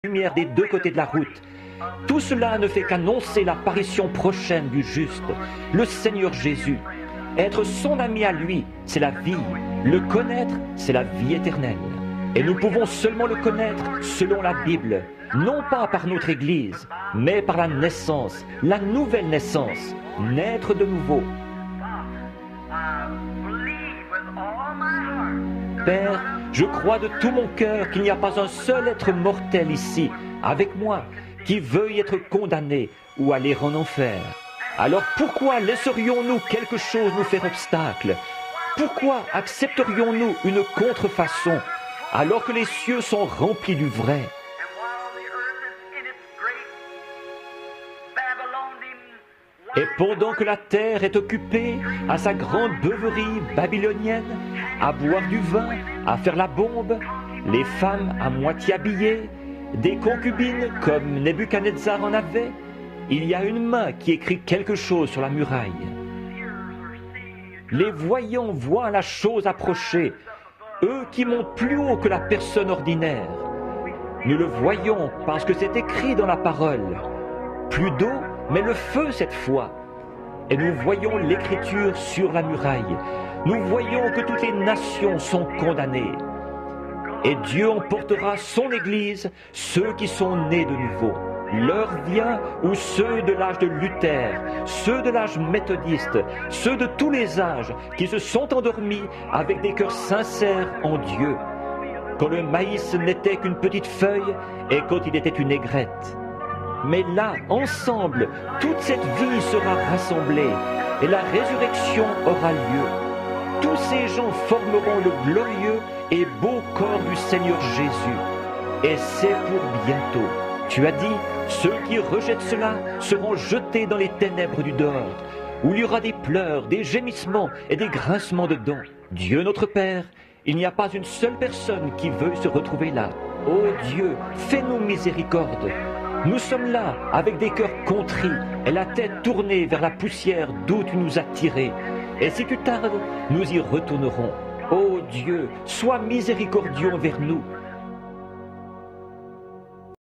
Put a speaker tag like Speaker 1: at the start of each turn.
Speaker 1: lumière des deux côtés de la route. Tout cela ne fait qu'annoncer l'apparition prochaine du juste, le Seigneur Jésus. Être son ami à lui, c'est la vie. Le connaître, c'est la vie éternelle. Et nous pouvons seulement le connaître selon la Bible, non pas par notre Église, mais par la naissance, la nouvelle naissance, naître de nouveau. Père, je crois de tout mon cœur qu'il n'y a pas un seul être mortel ici, avec moi, qui veuille être condamné ou aller en enfer. Alors pourquoi laisserions-nous quelque chose nous faire obstacle? Pourquoi accepterions-nous une contrefaçon alors que les cieux sont remplis du vrai? Et pendant que la terre est occupée à sa grande beuverie babylonienne, à boire du vin, à faire la bombe, les femmes à moitié habillées, des concubines comme Nebuchadnezzar en avait, il y a une main qui écrit quelque chose sur la muraille. Les voyants voient la chose approcher, eux qui montent plus haut que la personne ordinaire. Nous le voyons parce que c'est écrit dans la parole. Plus d'eau, mais le feu cette fois. Et nous voyons l'écriture sur la muraille. Nous voyons que toutes les nations sont condamnées. Et Dieu emportera son Église, ceux qui sont nés de nouveau. L'heure vient où ceux de l'âge de Luther, ceux de l'âge méthodiste, ceux de tous les âges qui se sont endormis avec des cœurs sincères en Dieu, quand le maïs n'était qu'une petite feuille et quand il était une aigrette. Mais là, ensemble, toute cette vie sera rassemblée et la résurrection aura lieu. Tous ces gens formeront le glorieux et beau corps du Seigneur Jésus. Et c'est pour bientôt. Tu as dit, ceux qui rejettent cela seront jetés dans les ténèbres du dehors, où il y aura des pleurs, des gémissements et des grincements de dents. Dieu notre Père, il n'y a pas une seule personne qui veuille se retrouver là. Ô Dieu, fais-nous miséricorde. Nous sommes là avec des cœurs contrits et la tête tournée vers la poussière d'où tu nous as tirés. Et si tu tardes, nous y retournerons. Ô Dieu, sois miséricordieux envers nous.